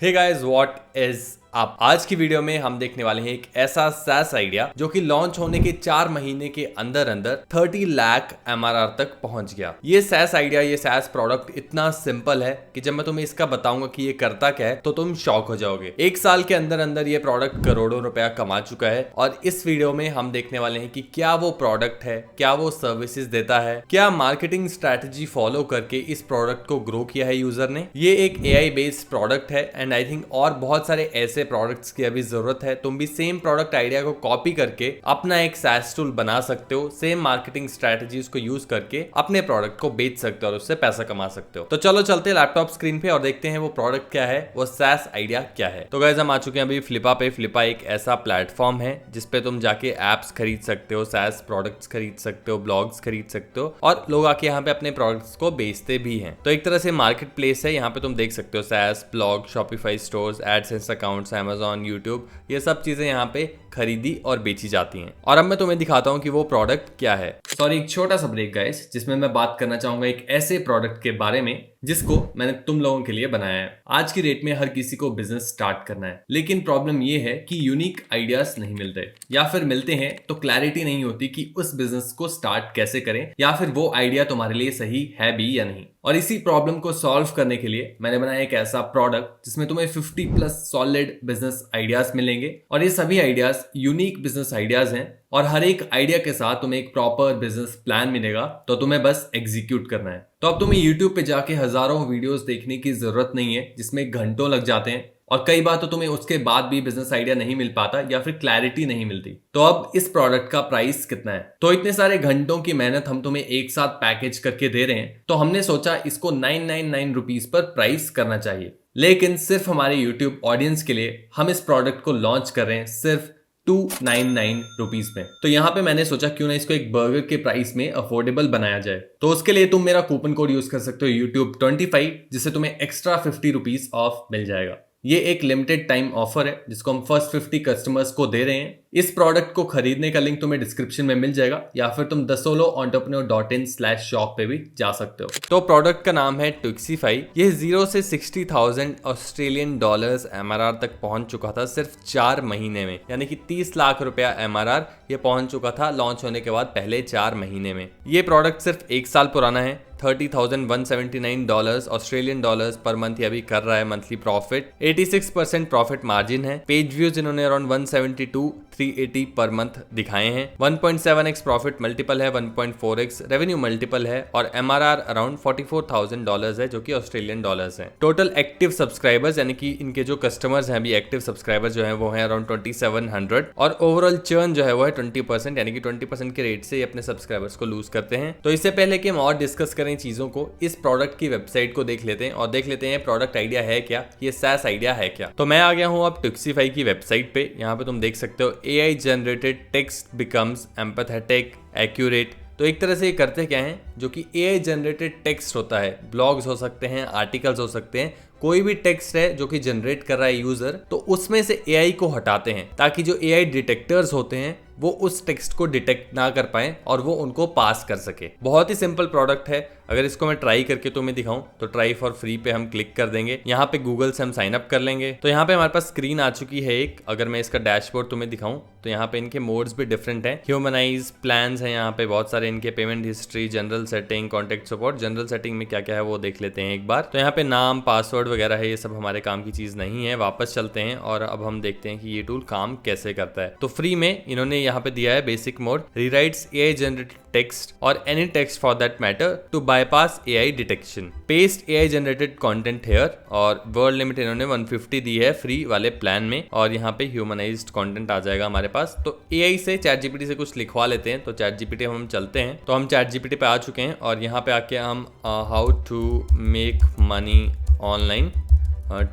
Hey guys, what is up. आज की video में हम देखने वाले हैं एक ऐसा SaaS आइडिया जो कि लॉन्च होने के 4 महीने के अंदर अंदर 30 लाख MRR तक पहुंच गया। ये SaaS आइडिया, ये SaaS प्रोडक्ट इतना सिंपल है कि जब मैं तुम्हें इसका बताऊंगा कि ये करता क्या है तो तुम शॉक हो जाओगे। एक साल के अंदर अंदर ये प्रोडक्ट करोड़ों रुपया कमा चुका है और इस वीडियो में हम देखने वाले हैं कि क्या वो प्रोडक्ट है, क्या वो सर्विसेज देता है, क्या मार्केटिंग स्ट्रैटेजी फॉलो करके इस प्रोडक्ट को ग्रो किया है यूजर ने। ये एक AI बेस्ड प्रोडक्ट है एंड आई थिंक और बहुत सारे ऐसे प्रोडक्ट्स की अभी जरूरत है। तुम भी सेम प्रोडक्ट आइडिया को कॉपी करके अपना एक SaaS टूल बना सकते हो, सेम मार्केटिंग स्ट्रैटेजीज को यूज करके अपने प्रोडक्ट को बेच सकते हो और उससे पैसा कमा सकते हो। तो चलो चलते हैं लैपटॉप स्क्रीन पे और देखते हैं वो प्रोडक्ट क्या है, वो SaaS आइडिया क्या है। तो गाइस, हम आ चुके हैं अभी फ्लिपा पे। फ्लिपा एक ऐसा प्लेटफॉर्म है जिसपे तुम जाके एप्स खरीद सकते हो, SaaS प्रोडक्ट्स खरीद सकते हो, ब्लॉग्स खरीद सकते हो और लोग आके यहाँ पे अपने प्रोडक्ट्स को बेचते भी हैं। तो एक तरह से मार्केट प्लेस है। यहाँ पे तुम देख सकते हो SaaS, blog, Shopify stores, AdSense accounts, Amazon, YouTube, ये सब चीजें यहाँ पे खरीदी और बेची जाती हैं। और अब मैं तुम्हें दिखाता हूँ कि वो प्रोडक्ट क्या है। सॉरी, एक छोटा सा ब्रेक गाइस, जिसमें मैं बात करना चाहूंगा एक ऐसे प्रोडक्ट के बारे में जिसको मैंने तुम लोगों के लिए बनाया है। आज की डेट में हर किसी को बिजनेस स्टार्ट करना है, लेकिन प्रॉब्लम ये है कि यूनिक आइडियाज नहीं मिलते, या फिर मिलते हैं तो क्लैरिटी नहीं होती कि उस बिजनेस को स्टार्ट कैसे करें, या फिर वो आइडिया तुम्हारे लिए सही है भी या नहीं। और इसी प्रॉब्लम को सॉल्व करने के लिए मैंने बनाया एक ऐसा प्रोडक्ट जिसमें तुम्हें 50+ सॉलिड बिजनेस आइडियाज मिलेंगे और ये सभी आइडियाज यूनिक बिजनेस आइडियाज हैं और हर एक आइडिया के साथ तुम्हें एक प्रॉपर बिजनेस प्लान मिलेगा, तो तुम्हें बस एग्जीक्यूट करना है। तो अब तुम्हें YouTube पे जाके हजारों वीडियोस देखने की जरूरत नहीं है जिसमें घंटों लग जाते हैं और कई बार तो तुम्हें उसके बाद भी बिजनेस आइडिया नहीं मिल पाता या फिर क्लैरिटी नहीं मिलती। तो अब इस प्रोडक्ट का प्राइस कितना है? तो इतने सारे घंटों की मेहनत हम तुम्हें एक साथ पैकेज करके दे रहे हैं, तो हमने सोचा इसको 999 रुपीज पर प्राइस करना चाहिए। लेकिन सिर्फ हमारे YouTube ऑडियंस के लिए हम इस प्रोडक्ट को लॉन्च कर रहे हैं सिर्फ 299 रुपीज में। तो यहाँ पे मैंने सोचा क्यों ना इसको एक बर्गर के प्राइस में अफोर्डेबल बनाया जाए। तो उसके लिए तुम मेरा कूपन कोड यूज कर सकते हो YouTube 25, जिससे तुम्हें एक्स्ट्रा 50 रुपीज ऑफ मिल जाएगा। ये एक लिमिटेड टाइम ऑफर है जिसको हम फर्स्ट 50 कस्टमर्स को दे रहे हैं। इस प्रोडक्ट को खरीदने का लिंक तुम्हें डिस्क्रिप्शन में मिल जाएगा, या फिर तुम thesoloentrepreneur.in/shop पे भी जा सकते हो। तो प्रोडक्ट का नाम है Twixify। ये 0 से 60,000 ऑस्ट्रेलियन डॉलर्स MRR तक पहुंच चुका था सिर्फ 4 महीने में, यानी कि 30 लाख रुपया MRR ये पहुंच चुका था लॉन्च होने के बाद पहले 4 महीने में। ये प्रोडक्ट सिर्फ 1 साल पुराना है। $30,179 ऑस्ट्रेलियन डॉलर्स पर मंथ ये अभी कर रहा है मंथली प्रॉफिट। 86% प्रॉफिट मार्जिन है। पेज व्यूज इन्होंने अराउंड 172 380 पर मंथ दिखाए हैं। 1.7x प्रॉफिट मल्टीपल है, 1.4x रेवेन्यू मल्टीपल है और MRR अराउंड $44,000 है, जो कि ऑस्ट्रेलियन डॉलर्स है। टोटल एक्टिव सब्सक्राइबर्स यानी कि इनके जो कस्टमर्स हैं अभी एक्टिव सब्सक्राइबर्स जो है वो है अराउंड 2700 और ओवरऑल चर्न जो है वो है 20%, यानी कि 20% के रेट से ये अपने सब्सक्राइबर्स को लूज करते हैं। तो इससे पहले कि हम और डिस्कस करें चीजों को, इस प्रोडक्ट की वेबसाइट को देख लेते हैं और देख लेते हैं प्रोडक्ट आइडिया है क्या, ये SaaS आइडिया है क्या। तो मैं आ गया हूं अब Twixify की वेबसाइट पे। यहाँ पे तुम देख सकते हो AI generated text becomes empathetic accurate. तो एक तरह से ये करते क्या हैं, जो कि AI जनरेटेड टेक्स्ट होता है, ब्लॉग्स हो सकते हैं, आर्टिकल्स हो सकते हैं, कोई भी टेक्स्ट है जो कि जनरेट कर रहा है यूजर, तो उसमें से AI को हटाते हैं ताकि जो AI डिटेक्टर्स होते हैं वो उस टेक्स्ट को डिटेक्ट ना कर पाए और वो उनको पास कर सके। बहुत ही सिंपल प्रोडक्ट है। अगर इसको मैं ट्राई करके तुम्हें दिखाऊं तो ट्राई फॉर फ्री पे हम क्लिक कर देंगे। यहाँ पे गूगल से हम साइन अप कर लेंगे। तो यहाँ पे हमारे पास स्क्रीन आ चुकी है एक। अगर मैं इसका डैशबोर्ड तुम्हें दिखाऊं तो यहाँ पे इनके मोड्स भी डिफरेंट हैं। ह्यूमनाइज प्लान्स हैं यहाँ पे बहुत सारे इनके, payment history, general setting, contact support. General setting में क्या क्या है वो देख लेते हैं एक बार। तो यहाँ पे नाम, पासवर्ड वगैरह है, ये सब हमारे काम की चीज नहीं है। वापस चलते हैं और अब हम देखते हैं कि ये टूल काम कैसे करता है। तो फ्री में इन्होंने यहाँ पे दिया है basic mode, rewrites AI generated text or any text for that matter to bypass AI detection, paste AI generated content here, और वर्ड लिमिट इन्होंने 150 दी है फ्री वाले प्लान में। और यहाँ पे ह्यूमनाइज्ड कंटेंट आ जाएगा हमारे पास। तो AI से ChatGPT से कुछ लिखवा लेते हैं। तो ChatGPT हम चलते हैं। तो हम ChatGPT पे आ चुके हैं और यहाँ पे आके हम how to make money online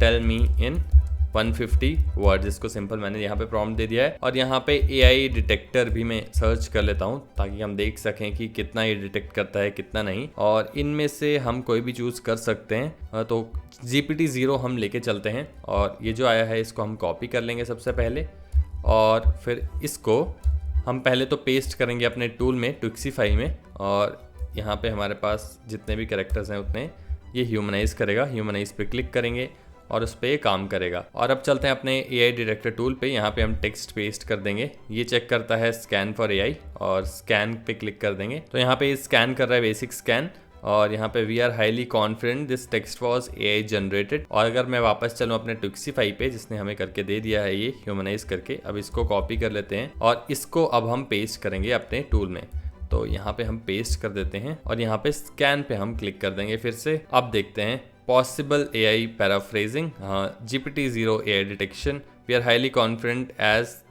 tell me in 150 words, इसको सिंपल मैंने यहाँ पे प्रॉम्प्ट दे दिया है। और यहाँ पे AI डिटेक्टर भी मैं सर्च कर लेता हूँ ताकि हम देख सकें कि कितना ये डिटेक्ट करता है कितना नहीं, और इनमें से हम कोई भी चूज कर सकते हैं। तो GPT-0 हम लेके चलते हैं और ये जो आया है इसको हम कॉपी कर लेंगे सबसे पहले, और फिर इसको हम पहले तो पेस्ट करेंगे अपने टूल में Twixify में, और यहाँ पे हमारे पास जितने भी कैरेक्टर्स हैं उतने ये ह्यूमनाइज करेगा। ह्यूमनाइज पे क्लिक करेंगे और उस पर काम करेगा। और अब चलते हैं अपने AI डिटेक्टर टूल पे। यहाँ पे हम टेक्स्ट पेस्ट कर देंगे, ये चेक करता है स्कैन फॉर AI और स्कैन पे क्लिक कर देंगे। तो यहाँ पे स्कैन कर रहा है बेसिक स्कैन और यहाँ पे we are highly confident this text was AI generated. और अगर मैं वापस चलूँ अपने टुक्सीफाई पे जिसने हमें करके दे दिया है ये ह्यूमनाइज करके, अब इसको कॉपी कर लेते हैं और इसको अब हम पेस्ट करेंगे अपने टूल में। तो यहाँ पे हम पेस्ट कर देते हैं और यहाँ पे स्कैन पे हम क्लिक कर देंगे फिर से। अब देखते हैं possible AI paraphrasing, GPT-0 AI detection, we are highly confident as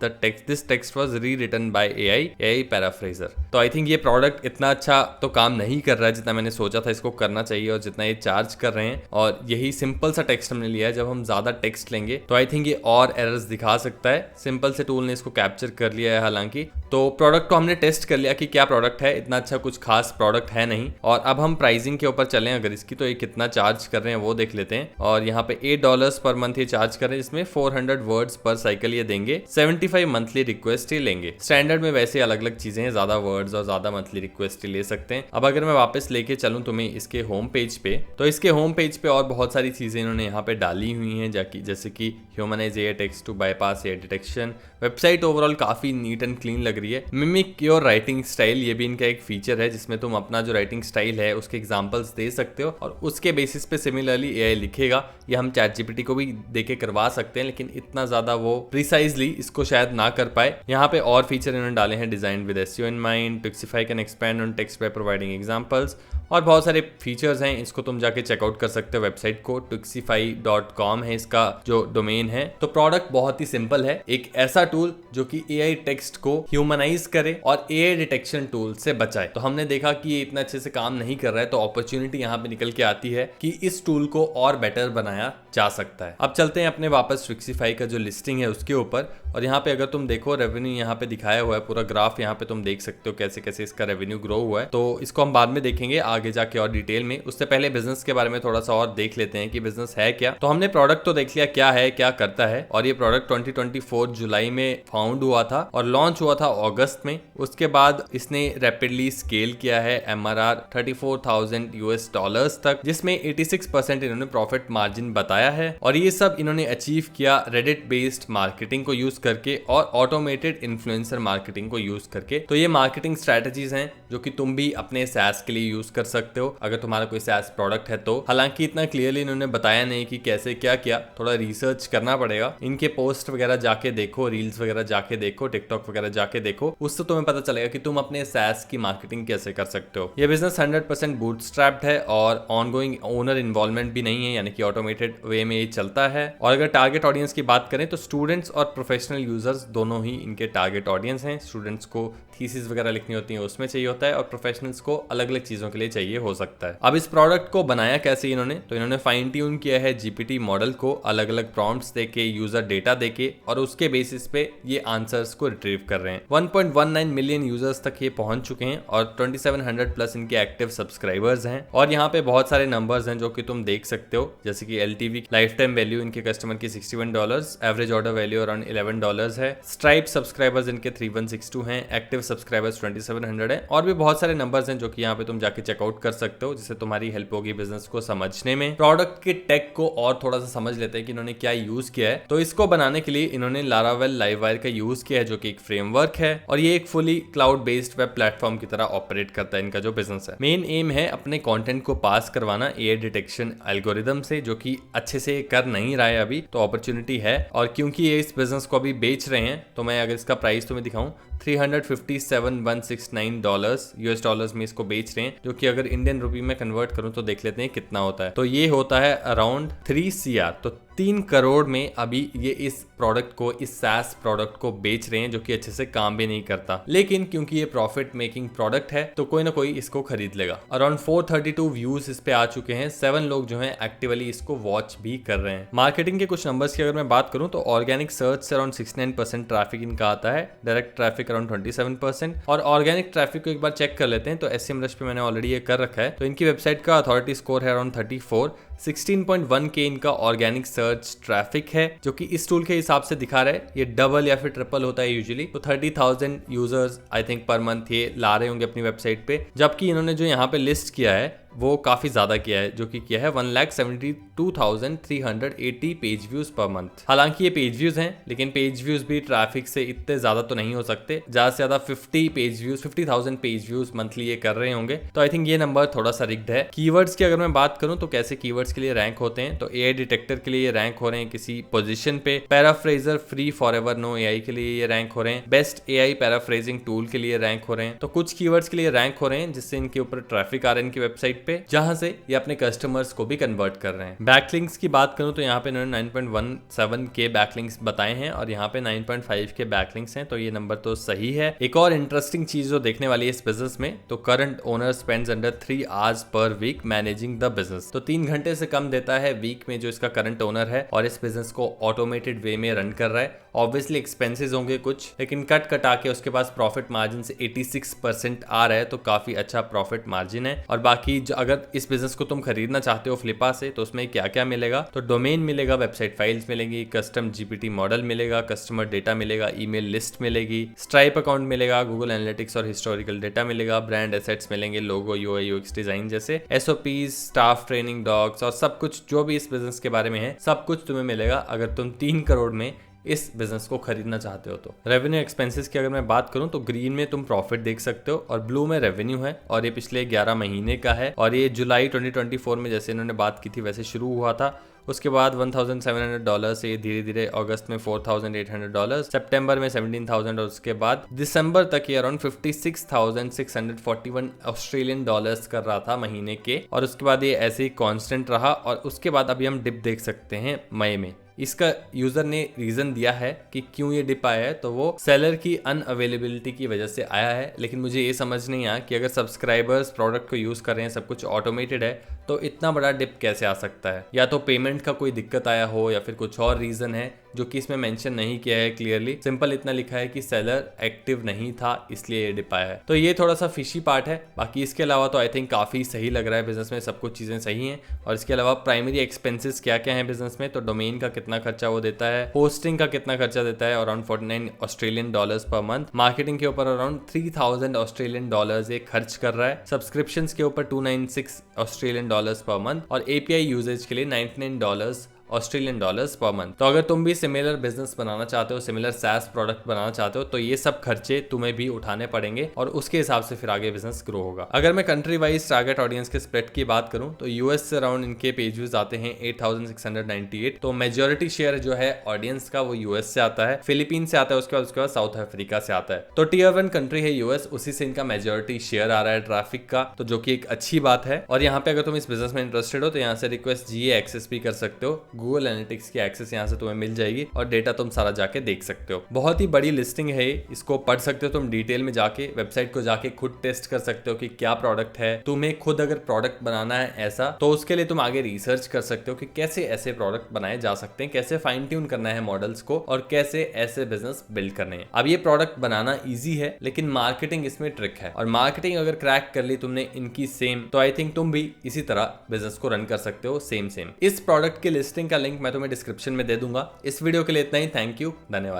this text was rewritten by AI पैराफ्रेजर। तो आई थिंक ये प्रोडक्ट इतना अच्छा तो काम नहीं कर रहा है जितना मैंने सोचा था इसको करना चाहिए और जितना ये चार्ज कर रहे हैं। और यही सिंपल सा टेक्स्ट हमने लिया है, जब हम ज्यादा टेक्स्ट लेंगे तो आई थिंक ये और एरर्स दिखा सकता है। सिंपल से टूल ने इसको कैप्चर कर लिया है हालांकि। तो प्रोडक्ट को हमने टेस्ट कर लिया कि क्या प्रोडक्ट है, इतना अच्छा कुछ खास प्रोडक्ट है नहीं। और अब हम प्राइसिंग के ऊपर चलें अगर इसकी, तो ये कितना चार्ज कर रहे हैं वो देख लेते हैं। और यहाँ पे $8 पर मंथ ये चार्ज कर रहे हैं, जिसमें 400 वर्ड्स पर साइकिल ये देंगे, 75 मंथली रिक्वेस्ट ही लेंगे। स्टैंडर्ड में वैसे अलग अलग चीजें हैं, ज्यादा वर्ड्स और ज्यादा मंथली रिक्वेस्ट ही ले सकते हैं। अब अगर मैं वापस लेके चलूं तुम्हें इसके होम पेज पे, तो इसके होम पेज पे और बहुत सारी चीजें इन्होंने यहाँ पे डाली हुई हैं जैसे कि humanize AI text to bypass AI detection. Website overall काफी नीट एंड क्लीन लग रही है। मिमिक योर राइटिंग स्टाइल, ये भी इनका एक फीचर है जिसमें तुम अपना जो राइटिंग स्टाइल है उसके एग्जांपल्स दे सकते हो और उसके बेसिस पे सिमिलरली AI लिखेगा। ये हम ChatGPT को भी देके करवा सकते हैं, लेकिन इतना ज्यादा वो प्रिसाइजली इसको शायद ना कर पाए। यहाँ पे और फीचर इन्होंने डाले हैं, design with SEO in mind, Tuxify can expand on text by providing examples, और बहुत सारे फीचर्स हैं। इसको तुम जाके चेकआउट कर सकते हो, वेबसाइट को tuxify.com है इसका जो डोमेन है। तो प्रोडक्ट बहुत ही सिंपल है, एक ऐसा टूल जो कि AI टेक्स्ट को ह्यूमनाइज करे और AI डिटेक्शन टूल से बचाए। तो हमने देखा कि ये इतना अच्छे से काम नहीं कर रहा है, तो अपॉर्चुनिटी यहाँ पे निकल के आती है कि इस टूल को और बेटर बनाया जा सकता है। अब चलते हैं अपने वापस टुक्सीफाई का जो लिस्टिंग है उसके ऊपर, और यहाँ पे अगर तुम देखो रेवेन्यू यहाँ पे दिखाया हुआ है, पूरा ग्राफ यहाँ पे तुम देख सकते हो कैसे कैसे इसका रेवेन्यू ग्रो हुआ है। तो इसको हम बाद में देखेंगे आगे जाके और डिटेल में। उससे पहले बिजनेस के बारे में थोड़ा सा और देख लेते हैं कि बिजनेस है क्या। तो हमने प्रोडक्ट तो देख लिया क्या है, क्या करता है, और ये प्रोडक्ट 2024 जुलाई में फाउंड हुआ था और लॉन्च हुआ था अगस्त में। उसके बाद इसने रैपिडली स्केल किया है, MRR $34,000 तक, जिसमें 86% इन्होंने प्रॉफिट मार्जिन बताया है। और ये सब इन्होंने अचीव किया रेडिट बेस्ड मार्केटिंग को यूज करके और ऑटोमेटेड इन्फ्लुएंसर मार्केटिंग को यूज करके। तो ये मार्केटिंग स्ट्रेटजीज हैं जो कि तुम भी अपने SaaS के लिए यूज कर सकते हो अगर तुम्हारा कोई SaaS प्रोडक्ट है तो। हालांकि इतना क्लियरली इन्होंने बताया नहीं कि कैसे क्या किया, थोड़ा रिसर्च करना पड़ेगा। इनके पोस्ट वगैरह जाके देखो, रील्स वगैरह जाके देखो, टिकटॉक वगैरह जाके देखो, उससे तुम्हें पता चलेगा कि तुम अपने SaaS की मार्केटिंग कैसे कर सकते हो। ये बिजनेस 100% बूटस्ट्रैप्ड है और ऑनगोइंग ओनर इन्वॉल्वमेंट भी नहीं है, यानी कि ऑटोमेटेड वे में ये चलता है। और अगर टारगेट ऑडियंस की बात करें तो स्टूडेंट्स और प्रोफेशनल यूजर्स दोनों ही इनके टारगेट ऑडियंस हैं। स्टूडेंट्स को थीसिस वगैरह लिखनी होती है उसमें चाहिए होता है, और प्रोफेशनल्स को अलग अलग चीजों के लिए चाहिए हो सकता है। अब इस प्रोडक्ट को बनाया कैसे इन्होंने, तो इन्होंने फाइन ट्यून किया है GPT मॉडल को, अलग अलग प्रॉम्प्ट्स देके, यूजर डेटा देके, और उसके बेसिस पे ये आंसर्स को रिट्रीव कर रहे हैं। 1.19 मिलियन यूजर्स तक ये पहुंच चुके हैं और 2700 प्लस इनके एक्टिव सब्सक्राइबर्स हैं। और यहाँ पे बहुत सारे नंबर्स हैं जो कि तुम देख सकते हो, जैसे कि LTV लाइफ टाइम वैल्यू इनके कस्टमर की $61, एवरेज ऑर्डर वैल्यू अराउंड $11 है, स्ट्राइप सब्सक्राइबर्स इनके 3162 हैं, एक्टिव सब्सक्राइबर्स 2700 है, और भी बहुत सारे नंबर्स हैं जो कि यहाँ पे तुम जाके चेकआउट कर सकते हो, जिससे तुम्हारी हेल्प होगी बिजनेस को समझने में। प्रोडक्ट के टेक को और थोड़ा सा समझ लेते हैं कि इन्होंने क्या यूज किया है। तो इसको बनाने के लिए इन्होंने लारावेल लाइववायर का यूज किया है, जो कि एक फ्रेमवर्क है, और ये एक fully cloud based web platform की तरह ऑपरेट करता है इनका जो बिजनेस है। मेन एम है अपने कंटेंट को पास करवाना AI डिटेक्शन एल्गोरिदम से, जो कि अच्छे से कर नहीं रहा है अभी, तो अपॉर्चुनिटी है। और क्योंकि ये इस बिजनेस को अभी बेच रहे हैं, तो मैं अगर इसका प्राइस तुम्हें दिखाऊं, $357,169 में इसको बेच रहे हैं, जो कि अगर इंडियन रुपी में कन्वर्ट करूं तो देख लेते हैं कितना होता है। तो ये होता है अराउंड 3 CR, तो 3 करोड़ में अभी ये इस प्रोडक्ट को, इस SaaS प्रोडक्ट को बेच रहे हैं, जो कि अच्छे से काम भी नहीं करता। लेकिन क्योंकि ये प्रॉफिट मेकिंग प्रोडक्ट है तो कोई ना कोई इसको खरीद लेगा। अराउंड 432 व्यूज इस पे आ चुके हैं, 7 लोग जो हैं एक्टिवली इसको वॉच भी कर रहे हैं। मार्केटिंग के कुछ नंबर्स की अगर मैं बात करूं तो ऑर्गेनिक सर्च से अराउंड 69% ट्रैफिक इनका आता है, डायरेक्ट ट्रैफिक अराउंड 27%, और ऑर्गेनिक ट्रैफिक को एक बार चेक कर लेते हैं। तो SEMrush पे मैंने ऑलरेडी ये कर रखा है, तो इनकी वेबसाइट का अथॉरिटी स्कोर है अराउंड 34, 16.1 के इनका ऑर्गेनिक सर्च ट्रैफिक है, जो कि इस टूल के हिसाब से दिखा रहा है ये डबल या फिर ट्रिपल होता है यूजुअली। तो 30,000 users I think per month ये ला रहे होंगे अपनी वेबसाइट पे, जबकि इन्होंने जो यहाँ पे लिस्ट किया है वो काफी ज्यादा किया है, जो कि किया है 1,72,380 पेज व्यूज पर मंथ। हालांकि ये पेज व्यूज हैं, लेकिन पेज व्यूज भी ट्रैफिक से इतने ज्यादा तो नहीं हो सकते। ज्यादा से ज्यादा 50,000 पेज व्यूज मंथली ये कर रहे होंगे। तो आई थिंक ये नंबर थोड़ा सा रिग्ड है। कीवर्ड्स की अगर मैं बात करूं तो कैसे कीवर्ड्स के लिए रैंक होते हैं, तो एआई डिटेक्टर के लिए रैंक हो रहे हैं किसी पोजीशन पे, पैराफ्रेजर फ्री फॉरएवर नो एआई के लिए ये रैंक हो रहे हैं, बेस्ट एआई पैराफ्रेजिंग टूल के लिए रैंक हो रहे हैं। तो कुछ कीवर्ड्स के लिए रैंक हो रहे हैं जिससे इनके ऊपर ट्रैफिक आ रहा है इनकी वेबसाइट पे, जहां से ये अपने कस्टमर्स को भी कन्वर्ट कर रहे हैं। बैकलिंक्स की बात करूं तो यहाँ पे इन्होंने 9.17 के बैकलिंक्स बताए हैं और यहाँ पे 9.5 के बैकलिंक्स हैं, तो ये नंबर तो सही है। एक और इंटरेस्टिंग चीज जो देखने वाली है इस बिजनेस में, तो current owner spends under 3 hours per week managing the business. तो 3 घंटे से कम देता है वीक में जो इसका करंट ओनर है, और इस बिजनेस को ऑटोमेटेड वे में रन कर रहा है। ऑब्वियसली एक्सपेंसेस होंगे कुछ, लेकिन कट कटा के उसके पास प्रॉफिट मार्जिन से 86% आ रहा है, तो काफी अच्छा प्रॉफिट मार्जिन है। और बाकी अगर इस बिजनेस को तुम खरीदना चाहते हो फ्लिपा से, तो उसमें क्या क्या मिलेगा, तो डोमेन मिलेगा, वेबसाइट फाइल्स मिलेंगी, कस्टम जीपीटी मॉडल मिलेगा, कस्टमर डेटा मिलेगा, ईमेल लिस्ट मिलेगी, स्ट्राइप अकाउंट मिलेगा, गूगल एनालिटिक्स और हिस्टोरिकल डेटा मिलेगा, ब्रांड एसेट्स मिलेंगे, लोगो, यूआई यूएक्स डिजाइन जैसे, एसओपीज, स्टाफ ट्रेनिंग, डॉग्स और सब कुछ जो भी इस बिजनेस के बारे में है सब कुछ तुम्हें मिलेगा अगर तुम 3 करोड़ में इस बिजनेस को खरीदना चाहते हो। तो रेवेन्यू एक्सपेंसेस की अगर मैं बात करूं तो ग्रीन में तुम प्रॉफिट देख सकते हो और ब्लू में रेवेन्यू है, और ये पिछले 11 महीने का है, और ये जुलाई 2024 में जैसे इन्होंने बात की थी वैसे शुरू हुआ था। उसके बाद $1,700 से धीरे धीरे अगस्त में $4,800, सितंबर में 17,000 और उसके बाद दिसंबर तक ये अराउंड $56,641 ऑस्ट्रेलियन डॉलर्स कर रहा था महीने के, और उसके बाद ये ऐसे ही कांस्टेंट रहा। और उसके बाद अभी हम डिप देख सकते हैं मई में। इसका यूजर ने रीजन दिया है कि क्यों ये डिप आया है, तो वो सेलर की अनअवेलेबिलिटी की वजह से आया है। लेकिन मुझे ये समझ नहीं आया कि अगर सब्सक्राइबर्स प्रोडक्ट को यूज कर रहे हैं, सब कुछ ऑटोमेटेड है, तो इतना बड़ा डिप कैसे आ सकता है। या तो पेमेंट का कोई दिक्कत आया हो, या फिर कुछ और रीजन है जो कि इसमें मेंशन नहीं किया है क्लियरली। सिंपल इतना लिखा है कि सेलर एक्टिव नहीं था इसलिए ये डिप आया है। तो ये थोड़ा सा फिशी पार्ट है। बाकी इसके अलावा तो आई थिंक काफी सही लग रहा है बिजनेस में, सब कुछ चीजें सही हैं। और इसके अलावा प्राइमरी एक्सपेंसेस क्या क्या है बिजनेस में, तो डोमेन का कितना खर्चा वो देता है, होस्टिंग का कितना खर्चा देता है around 49 Australian dollars per month, marketing के ऊपर अराउंड 3,000 ऑस्ट्रेलियन डॉलर्स ये खर्च कर रहा है, सब्सक्रिप्शन के ऊपर 296 ऑस्ट्रेलियन डॉलर्स पर मंथ, और एपीआई यूजेज के लिए $99 ऑस्ट्रेलियन डॉलर्स पर मंथ। तो अगर तुम भी सिमिलर बिजनेस बनाना चाहते हो, सिमिलर सैस प्रोडक्ट बनाना चाहते हो, तो ये सब खर्चे तुम्हें भी उठाने पड़ेंगे, और उसके हिसाब से फिर आगे बिजनेस ग्रो होगा। अगर मैं कंट्री वाइज टारगेट ऑडियंस के स्प्लिट की बात करूं तो यूएस से अराउंड इनके पेज व्यूज आते हैं 8,698, तो मेजोरिटी शेयर जो है ऑडियंस का वो यूएस से आता है, फिलीपीन से आता है, उसके बाद साउथ अफ्रीका से आता है। तो टियर 1 कंट्री है यूएस, उसी से इनका मेजोरिटी शेयर आ रहा है ट्रैफिक का, तो जो कि एक अच्छी बात है। और यहाँ पे अगर तुम इस बिजनेस में इंटरेस्टेड हो तो यहाँ से रिक्वेस्ट जीए एक्सेस भी कर सकते हो, गूगल एनालिटिक्स की एक्सेस यहाँ से तुम्हें मिल जाएगी, और डेटा तुम सारा जाके देख सकते हो। बहुत ही बड़ी लिस्टिंग है, इसको पढ़ सकते हो तुम डिटेल में जाके, वेबसाइट को जाके खुद टेस्ट कर सकते हो कि क्या प्रोडक्ट है। तुम्हें खुद अगर प्रोडक्ट बनाना है ऐसा, तो उसके लिए तुम आगे रिसर्च कर सकते हो कि कैसे ऐसे प्रोडक्ट बनाए जा सकते हैं, कैसे फाइन ट्यून करना है मॉडल्स को, और कैसे ऐसे बिजनेस बिल्ड करने हैं। अब ये प्रोडक्ट बनाना ईजी है, लेकिन मार्केटिंग इसमें ट्रिक है, और मार्केटिंग अगर क्रैक कर ली तुमने इनकी सेम, तो आई थिंक तुम भी इसी तरह बिजनेस को रन कर सकते हो सेम। इस प्रोडक्ट के लिस्टिंग का लिंक मैं तुम्हें डिस्क्रिप्शन में दे दूंगा। इस वीडियो के लिए इतना ही। थैंक यू, धन्यवाद।